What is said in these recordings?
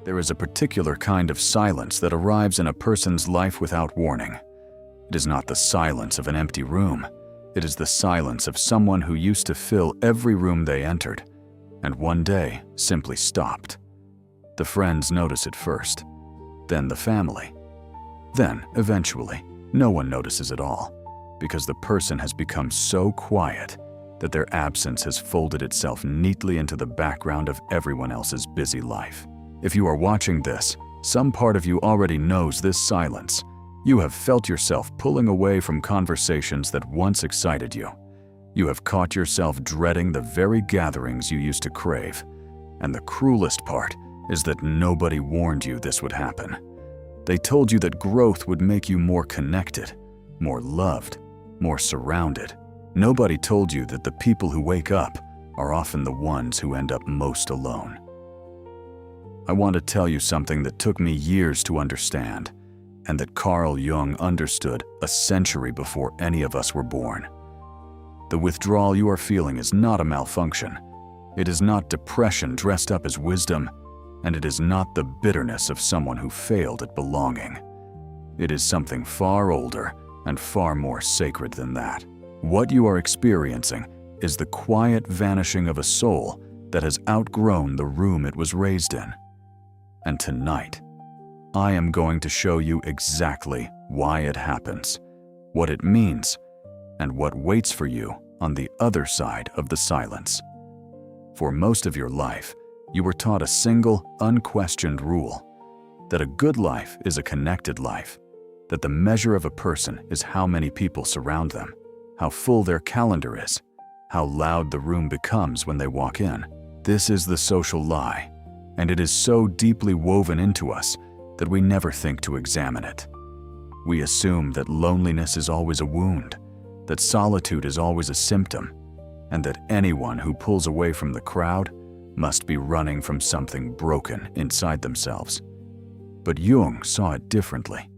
There is a particular kind of silence that arrives in a person's life without warning. It is not the silence of an empty room. It is the silence of someone who used to fill every room they entered, and one day simply stopped. The friends notice it first, then the family. Then, eventually, no one notices at all, because the person has become so quiet that their absence has folded itself neatly into the background of everyone else's busy life. If you are watching this, some part of you already knows this silence. You have felt yourself pulling away from conversations that once excited you. You have caught yourself dreading the very gatherings you used to crave. And the cruelest part is that nobody warned you this would happen. They told you that growth would make you more connected, more loved, more surrounded. Nobody told you that the people who wake up are often the ones who end up most alone. I want to tell you something that took me years to understand, and that Carl Jung understood a century before any of us were born. The withdrawal you are feeling is not a malfunction. It is not depression dressed up as wisdom, and it is not the bitterness of someone who failed at belonging. It is something far older and far more sacred than that. What you are experiencing is the quiet vanishing of a soul that has outgrown the room it was raised in. And tonight, I am going to show you exactly why it happens, what it means, and what waits for you on the other side of the silence. For most of your life, you were taught a single, unquestioned rule: that a good life is a connected life, that the measure of a person is how many people surround them, how full their calendar is, how loud the room becomes when they walk in. This is the social lie, and it is so deeply woven into us that we never think to examine it. We assume that loneliness is always a wound, that solitude is always a symptom, and that anyone who pulls away from the crowd must be running from something broken inside themselves. But Jung saw it differently.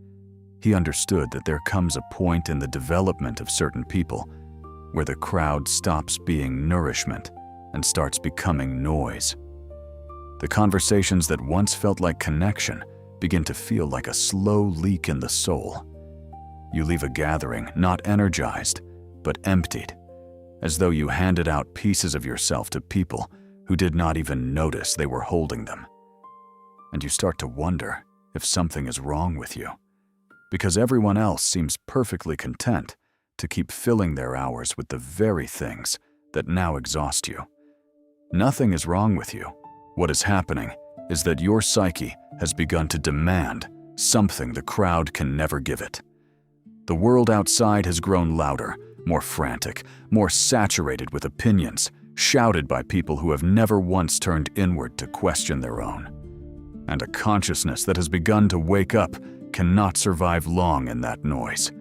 He understood that there comes a point in the development of certain people where the crowd stops being nourishment and starts becoming noise. The conversations that once felt like connection begin to feel like a slow leak in the soul. You leave a gathering not energized, but emptied, as though you handed out pieces of yourself to people who did not even notice they were holding them. And you start to wonder if something is wrong with you, because everyone else seems perfectly content to keep filling their hours with the very things that now exhaust you. Nothing is wrong with you. What is happening is that your psyche has begun to demand something the crowd can never give it. The world outside has grown louder, more frantic, more saturated with opinions, shouted by people who have never once turned inward to question their own. And a consciousness that has begun to wake up cannot survive long in that noise.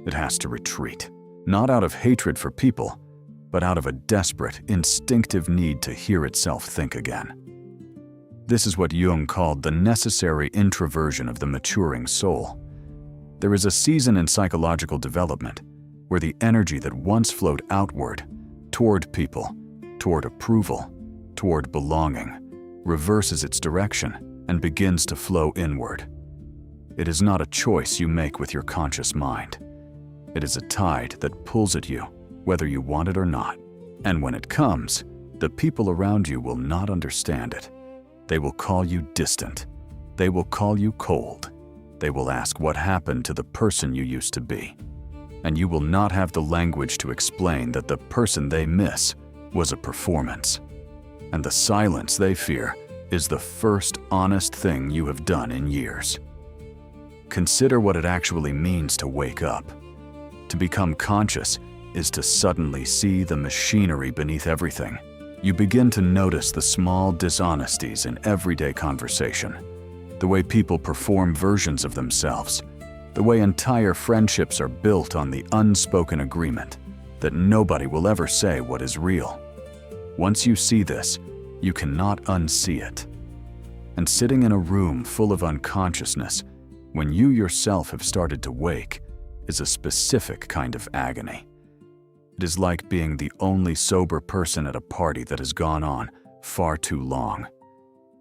It has to retreat, not out of hatred for people, but out of a desperate, instinctive need to hear itself think again. This is what Jung called the necessary introversion of the maturing soul. There is a season in psychological development where the energy that once flowed outward, toward people, toward approval, toward belonging, reverses its direction and begins to flow inward. It is not a choice you make with your conscious mind. It is a tide that pulls at you, whether you want it or not. And when it comes, the people around you will not understand it. They will call you distant. They will call you cold. They will ask what happened to the person you used to be. And you will not have the language to explain that the person they miss was a performance. And the silence they fear is the first honest thing you have done in years. Consider what it actually means to wake up. To become conscious is to suddenly see the machinery beneath everything. You begin to notice the small dishonesties in everyday conversation, the way people perform versions of themselves, the way entire friendships are built on the unspoken agreement that nobody will ever say what is real. Once you see this, you cannot unsee it. And sitting in a room full of unconsciousness, when you yourself have started to wake, is a specific kind of agony. It is like being the only sober person at a party that has gone on far too long.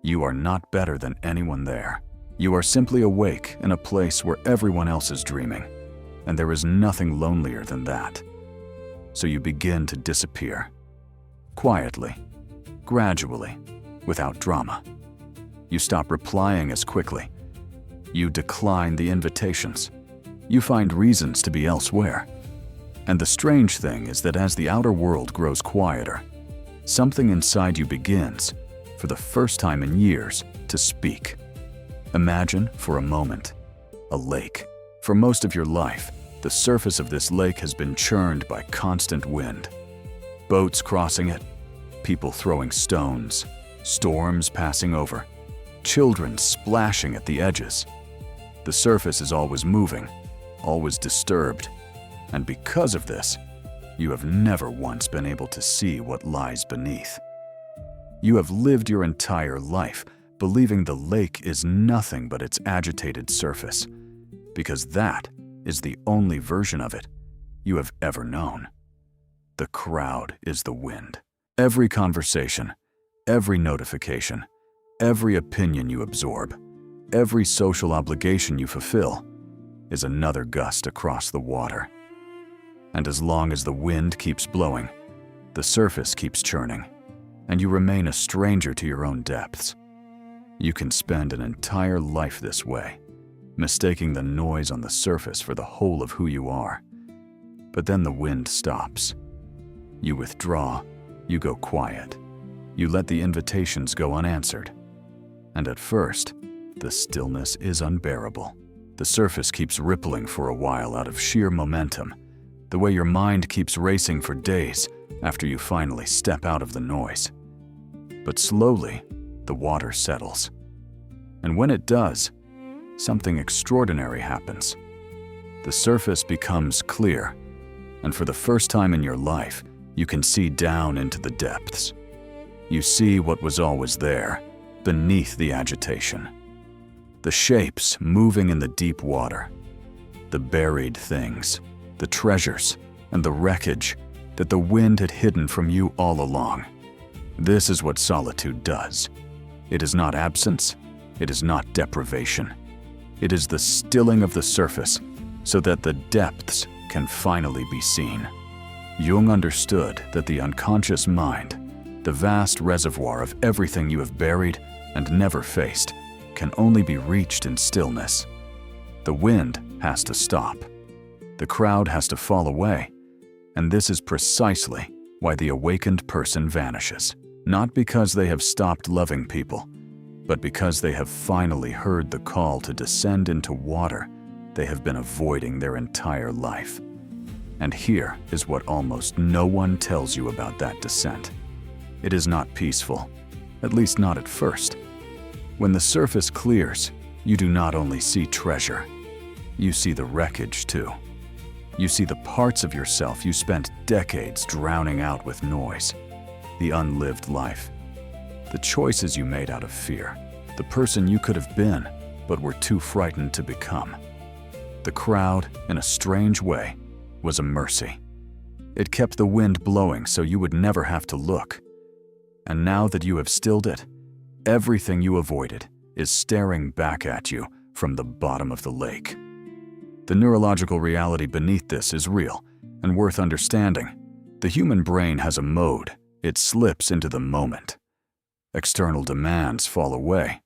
You are not better than anyone there. You are simply awake in a place where everyone else is dreaming, and there is nothing lonelier than that. So you begin to disappear. Quietly, gradually, without drama. You stop replying as quickly. You decline the invitations. You find reasons to be elsewhere. And the strange thing is that as the outer world grows quieter, something inside you begins, for the first time in years, to speak. Imagine, for a moment, a lake. For most of your life, the surface of this lake has been churned by constant wind. Boats crossing it, people throwing stones, storms passing over, children splashing at the edges. The surface is always moving, always disturbed, and because of this, you have never once been able to see what lies beneath. You have lived your entire life believing the lake is nothing but its agitated surface, because that is the only version of it you have ever known. The crowd is the wind. Every conversation, every notification, every opinion you absorb, every social obligation you fulfill is another gust across the water. And as long as the wind keeps blowing, the surface keeps churning, and you remain a stranger to your own depths. You can spend an entire life this way, mistaking the noise on the surface for the whole of who you are. But then the wind stops. You withdraw, you go quiet. You let the invitations go unanswered. And at first, the stillness is unbearable. The surface keeps rippling for a while out of sheer momentum, the way your mind keeps racing for days after you finally step out of the noise. But slowly, the water settles. And when it does, something extraordinary happens. The surface becomes clear, and for the first time in your life, you can see down into the depths. You see what was always there, beneath the agitation. The shapes moving in the deep water, the buried things, the treasures, and the wreckage that the wind had hidden from you all along. This is what solitude does. It is not absence, it is not deprivation. It is the stilling of the surface so that the depths can finally be seen. Jung understood that the unconscious mind, the vast reservoir of everything you have buried and never faced, can only be reached in stillness. The wind has to stop. The crowd has to fall away. And this is precisely why the awakened person vanishes. Not because they have stopped loving people, but because they have finally heard the call to descend into water they have been avoiding their entire life. And here is what almost no one tells you about that descent. It is not peaceful, at least not at first. When the surface clears, you do not only see treasure, you see the wreckage too. You see the parts of yourself you spent decades drowning out with noise, the unlived life, the choices you made out of fear, the person you could have been but were too frightened to become. The crowd, in a strange way, was a mercy. It kept the wind blowing so you would never have to look. And now that you have stilled it, everything you avoided is staring back at you from the bottom of the lake. The neurological reality beneath this is real and worth understanding. The human brain has a mode. It slips into the moment. External demands fall away,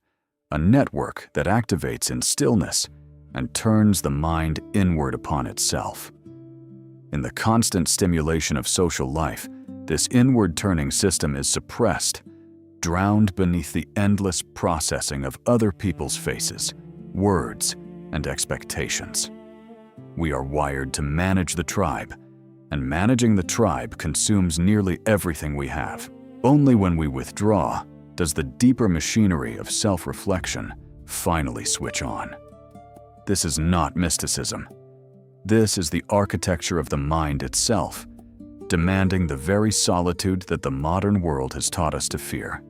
a network that activates in stillness and turns the mind inward upon itself. In the constant stimulation of social life, this inward-turning system is suppressed, drowned beneath the endless processing of other people's faces, words, and expectations. We are wired to manage the tribe, and managing the tribe consumes nearly everything we have. Only when we withdraw does the deeper machinery of self-reflection finally switch on. This is not mysticism. This is the architecture of the mind itself, demanding the very solitude that the modern world has taught us to fear.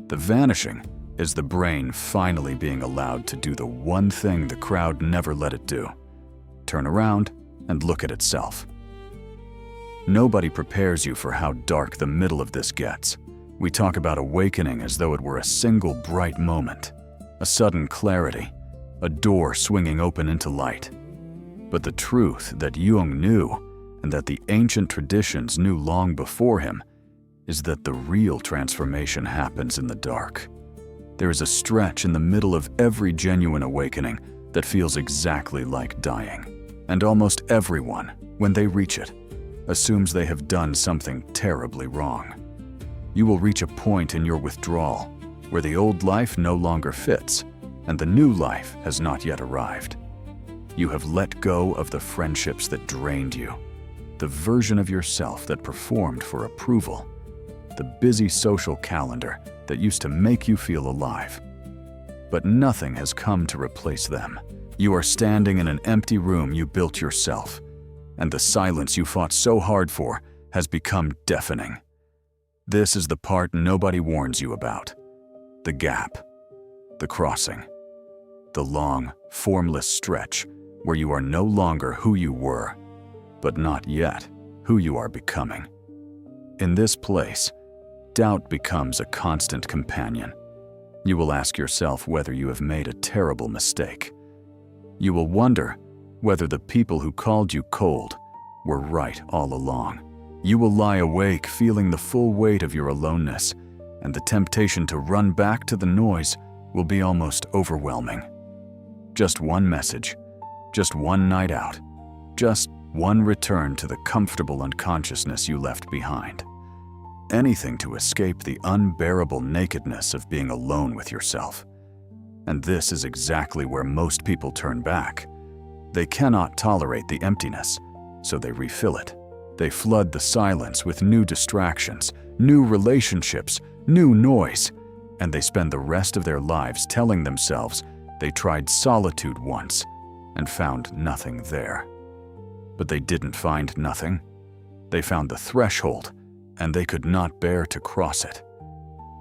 The vanishing is the brain finally being allowed to do the one thing the crowd never let it do: turn around and look at itself. Nobody prepares you for how dark the middle of this gets. We talk about awakening as though it were a single bright moment, a sudden clarity, a door swinging open into light. But the truth that Jung knew, and that the ancient traditions knew long before him, is that the real transformation happens in the dark. There is a stretch in the middle of every genuine awakening that feels exactly like dying. And almost everyone, when they reach it, assumes they have done something terribly wrong. You will reach a point in your withdrawal where the old life no longer fits and the new life has not yet arrived. You have let go of the friendships that drained you, the version of yourself that performed for approval, the busy social calendar that used to make you feel alive. But nothing has come to replace them. You are standing in an empty room you built yourself, and the silence you fought so hard for has become deafening. This is the part nobody warns you about. The gap, the crossing, the long, formless stretch where you are no longer who you were, but not yet who you are becoming. In this place, doubt becomes a constant companion. You will ask yourself whether you have made a terrible mistake. You will wonder whether the people who called you cold were right all along. You will lie awake feeling the full weight of your aloneness, and the temptation to run back to the noise will be almost overwhelming. Just one message, just one night out, just one return to the comfortable unconsciousness you left behind. Anything to escape the unbearable nakedness of being alone with yourself. And this is exactly where most people turn back. They cannot tolerate the emptiness, so they refill it. They flood the silence with new distractions, new relationships, new noise, and they spend the rest of their lives telling themselves they tried solitude once and found nothing there. But they didn't find nothing. They found the threshold, and they could not bear to cross it.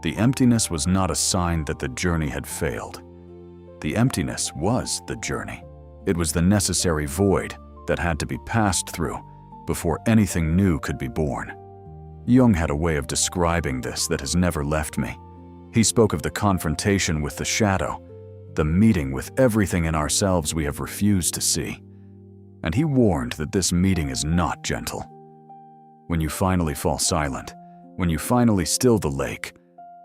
The emptiness was not a sign that the journey had failed. The emptiness was the journey. It was the necessary void that had to be passed through before anything new could be born. Jung had a way of describing this that has never left me. He spoke of the confrontation with the shadow, the meeting with everything in ourselves we have refused to see. And he warned that this meeting is not gentle. When you finally fall silent, when you finally still the lake,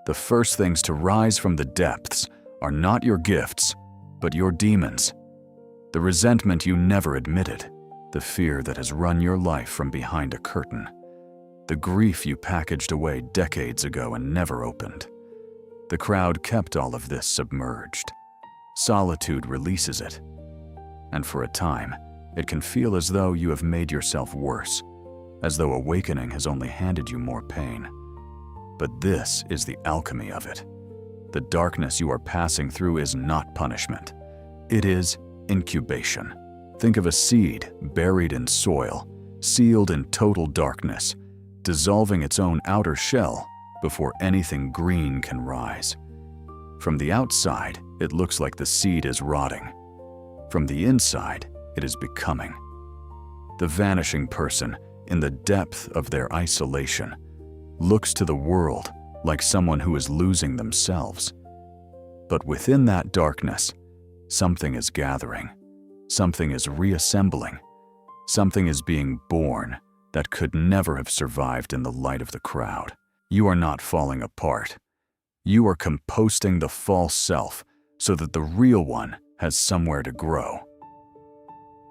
the first things to rise from the depths are not your gifts, but your demons. The resentment you never admitted, the fear that has run your life from behind a curtain, the grief you packaged away decades ago and never opened. The crowd kept all of this submerged. Solitude releases it. And for a time, it can feel as though you have made yourself worse, as though awakening has only handed you more pain. But this is the alchemy of it. The darkness you are passing through is not punishment. It is incubation. Think of a seed buried in soil, sealed in total darkness, dissolving its own outer shell before anything green can rise. From the outside, it looks like the seed is rotting. From the inside, it is becoming. The vanishing person, in the depth of their isolation, looks to the world like someone who is losing themselves. But within that darkness, something is gathering, something is reassembling, something is being born that could never have survived in the light of the crowd. You are not falling apart. You are composting the false self so that the real one has somewhere to grow.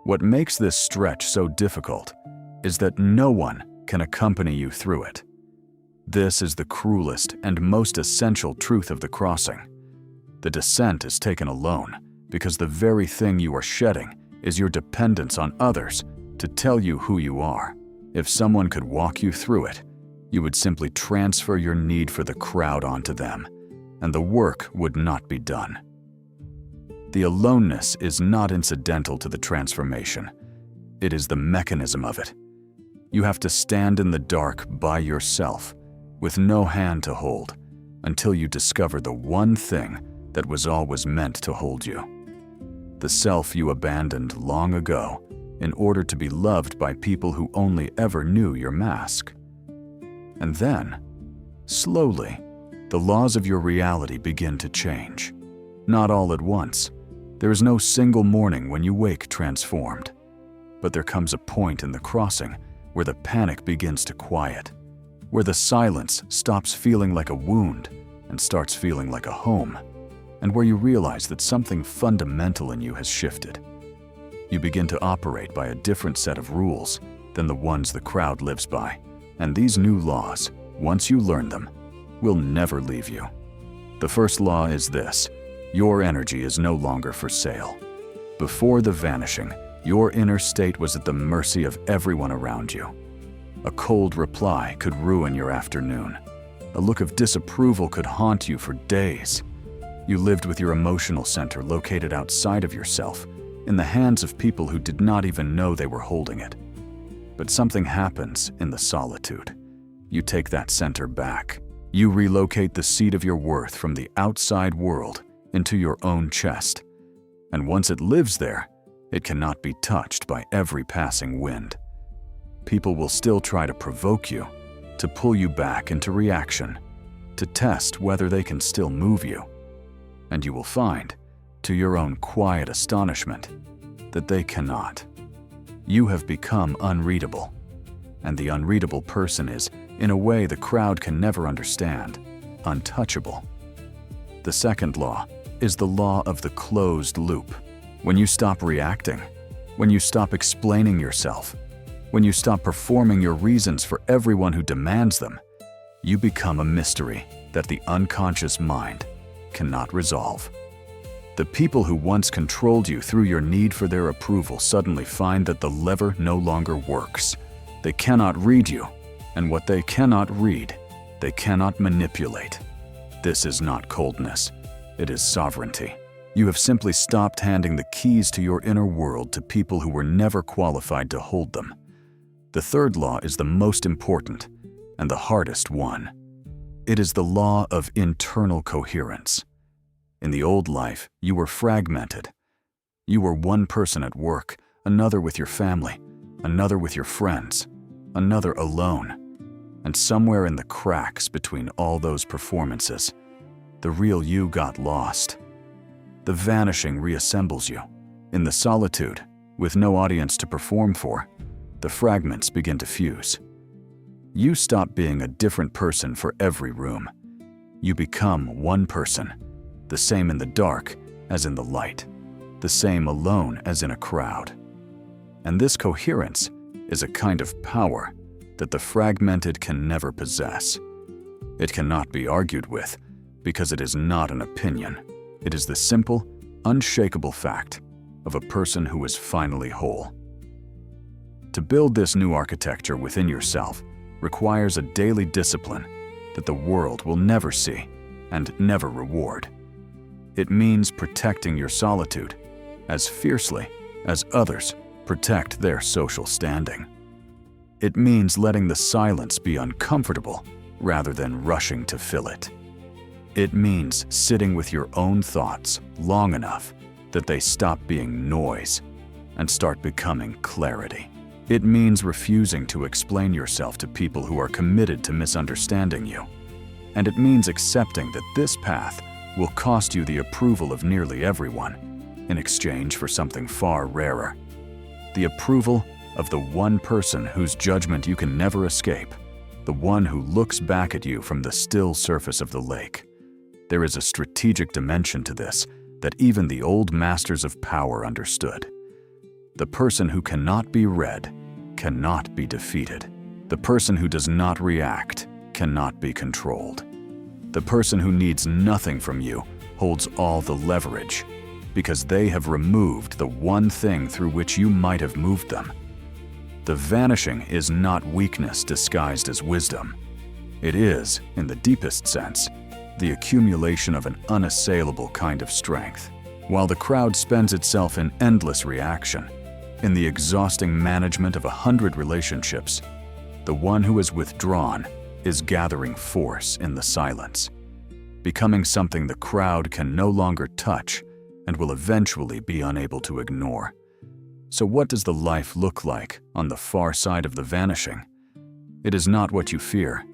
What makes this stretch so difficult is that no one can accompany you through it. This is the cruelest and most essential truth of the crossing. The descent is taken alone because the very thing you are shedding is your dependence on others to tell you who you are. If someone could walk you through it, you would simply transfer your need for the crowd onto them, and the work would not be done. The aloneness is not incidental to the transformation. It is the mechanism of it. You have to stand in the dark by yourself, with no hand to hold, until you discover the one thing that was always meant to hold you. The self you abandoned long ago in order to be loved by people who only ever knew your mask. And then, Slowly, the laws of your reality begin to change. Not all at once. There is no single morning when you wake transformed. But there comes a point in the crossing where the panic begins to quiet, where the silence stops feeling like a wound and starts feeling like a home, and where you realize that something fundamental in you has shifted. You begin to operate by a different set of rules than the ones the crowd lives by, and these new laws, once you learn them, will never leave you. The first law is this: your energy is no longer for sale. Before the vanishing, your inner state was at the mercy of everyone around you. A cold reply could ruin your afternoon. A look of disapproval could haunt you for days. You lived with your emotional center located outside of yourself, in the hands of people who did not even know they were holding it. But something happens in the solitude. You take that center back. You relocate the seat of your worth from the outside world into your own chest. And once it lives there, it cannot be touched by every passing wind. People will still try to provoke you, to pull you back into reaction, to test whether they can still move you. And you will find, to your own quiet astonishment, that they cannot. You have become unreadable, and the unreadable person is, in a way the crowd can never understand, untouchable. The second law is the law of the closed loop. When you stop reacting, when you stop explaining yourself, when you stop performing your reasons for everyone who demands them, you become a mystery that the unconscious mind cannot resolve. The people who once controlled you through your need for their approval suddenly find that the lever no longer works. They cannot read you, and what they cannot read, they cannot manipulate. This is not coldness, it is sovereignty. You have simply stopped handing the keys to your inner world to people who were never qualified to hold them. The third law is the most important and the hardest one. It is the law of internal coherence. In the old life, you were fragmented. You were one person at work, another with your family, another with your friends, another alone. And somewhere in the cracks between all those performances, the real you got lost. The vanishing reassembles you. In the solitude, with no audience to perform for, the fragments begin to fuse. You stop being a different person for every room. You become one person, the same in the dark as in the light, the same alone as in a crowd. And this coherence is a kind of power that the fragmented can never possess. It cannot be argued with because it is not an opinion. It is the simple, unshakable fact of a person who is finally whole. To build this new architecture within yourself requires a daily discipline that the world will never see and never reward. It means protecting your solitude as fiercely as others protect their social standing. It means letting the silence be uncomfortable rather than rushing to fill it. It means sitting with your own thoughts long enough that they stop being noise and start becoming clarity. It means refusing to explain yourself to people who are committed to misunderstanding you. And it means accepting that this path will cost you the approval of nearly everyone in exchange for something far rarer. The approval of the one person whose judgment you can never escape, the one who looks back at you from the still surface of the lake. There is a strategic dimension to this that even the old masters of power understood. The person who cannot be read cannot be defeated. The person who does not react cannot be controlled. The person who needs nothing from you holds all the leverage because they have removed the one thing through which you might have moved them. The vanishing is not weakness disguised as wisdom. It is, in the deepest sense, the accumulation of an unassailable kind of strength. While the crowd spends itself in endless reaction, in the exhausting management of 100 relationships, the one who is withdrawn is gathering force in the silence, becoming something the crowd can no longer touch and will eventually be unable to ignore. So what does the life look like on the far side of the vanishing? It is not what you fear.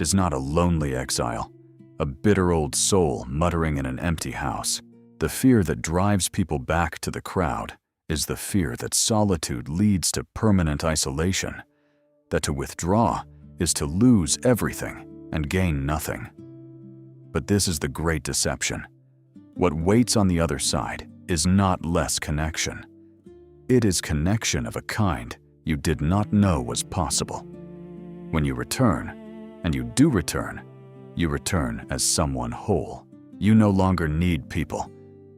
It is not a lonely exile, a bitter old soul muttering in an empty house. The fear that drives people back to the crowd is the fear that solitude leads to permanent isolation, that to withdraw is to lose everything and gain nothing. But this is the great deception. What waits on the other side is not less connection. It is connection of a kind you did not know was possible. When you return, and you do return, you return as someone whole. You no longer need people,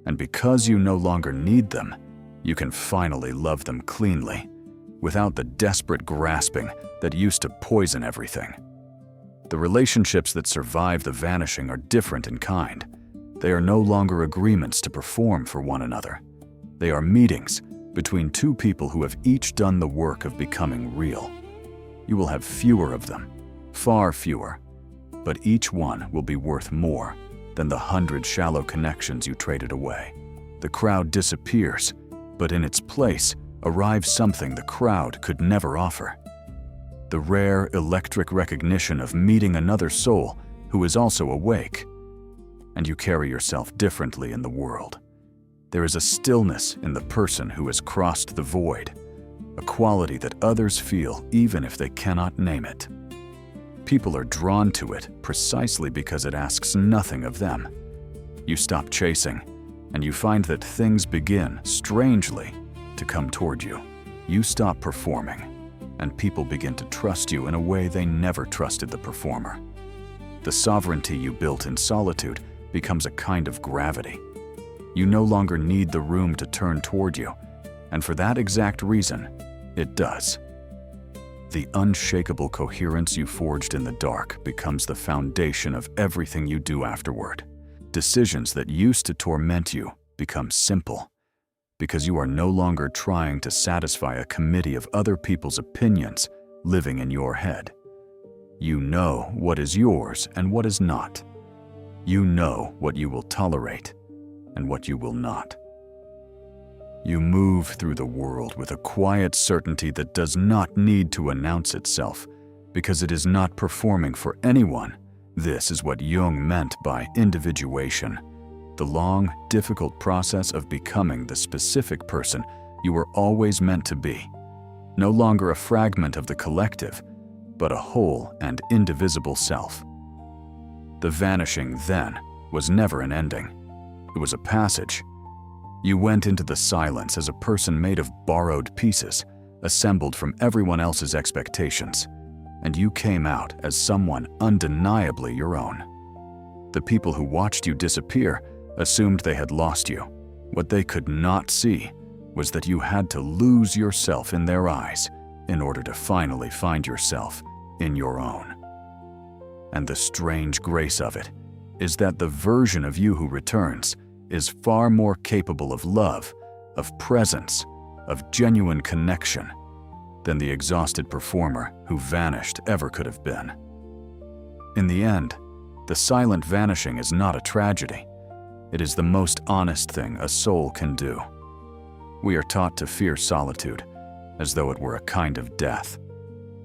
and because you no longer need them, you can finally love them cleanly, without the desperate grasping that used to poison everything. The relationships that survive the vanishing are different in kind. They are no longer agreements to perform for one another. They are meetings between two people who have each done the work of becoming real. You will have fewer of them, far fewer, but each one will be worth more than the 100 shallow connections you traded away. The crowd disappears, but in its place arrives something the crowd could never offer. The rare electric recognition of meeting another soul who is also awake. And you carry yourself differently in the world. There is a stillness in the person who has crossed the void, a quality that others feel even if they cannot name it. People are drawn to it precisely because it asks nothing of them. You stop chasing, and you find that things begin, strangely, to come toward you. You stop performing, and people begin to trust you in a way they never trusted the performer. The sovereignty you built in solitude becomes a kind of gravity. You no longer need the room to turn toward you, and for that exact reason, it does. The unshakable coherence you forged in the dark becomes the foundation of everything you do afterward. Decisions that used to torment you become simple, because you are no longer trying to satisfy a committee of other people's opinions living in your head. You know what is yours and what is not. You know what you will tolerate and what you will not. You move through the world with a quiet certainty that does not need to announce itself, because it is not performing for anyone. This is what Jung meant by individuation, the long, difficult process of becoming the specific person you were always meant to be, no longer a fragment of the collective, but a whole and indivisible self. The vanishing, then, was never an ending. It was a passage. You went into the silence as a person made of borrowed pieces, assembled from everyone else's expectations, and you came out as someone undeniably your own. The people who watched you disappear assumed they had lost you. What they could not see was that you had to lose yourself in their eyes in order to finally find yourself in your own. And the strange grace of it is that the version of you who returns is far more capable of love, of presence, of genuine connection than the exhausted performer who vanished ever could have been. In the end, the silent vanishing is not a tragedy. It is the most honest thing a soul can do. We are taught to fear solitude as though it were a kind of death,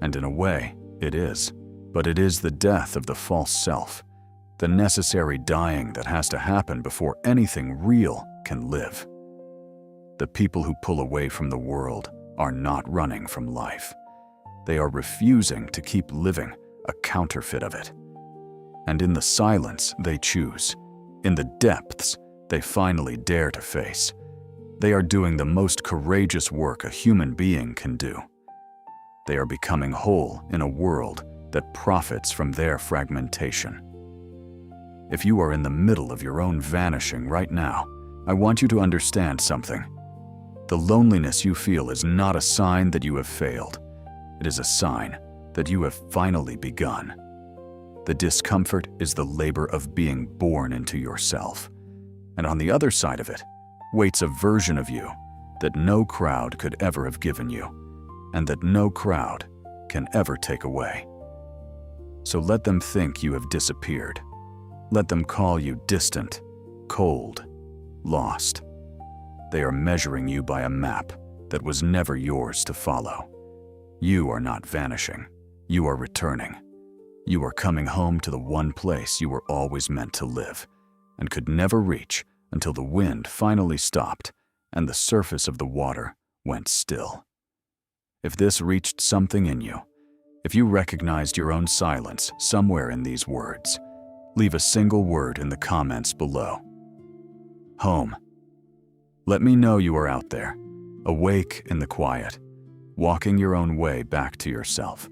and in a way, it is. But it is the death of the false self, the necessary dying that has to happen before anything real can live. The people who pull away from the world are not running from life. They are refusing to keep living a counterfeit of it. And in the silence they choose, in the depths they finally dare to face. They are doing the most courageous work a human being can do. They are becoming whole in a world that profits from their fragmentation. If you are in the middle of your own vanishing right now, I want you to understand something. The loneliness you feel is not a sign that you have failed. It is a sign that you have finally begun. The discomfort is the labor of being born into yourself. And on the other side of it waits a version of you that no crowd could ever have given you, and that no crowd can ever take away. So let them think you have disappeared. Let them call you distant, cold, lost. They are measuring you by a map that was never yours to follow. You are not vanishing. You are returning. You are coming home to the one place you were always meant to live and could never reach until the wind finally stopped and the surface of the water went still. If this reached something in you, if you recognized your own silence somewhere in these words, leave a single word in the comments below. Home. Let me know you are out there, awake in the quiet, walking your own way back to yourself.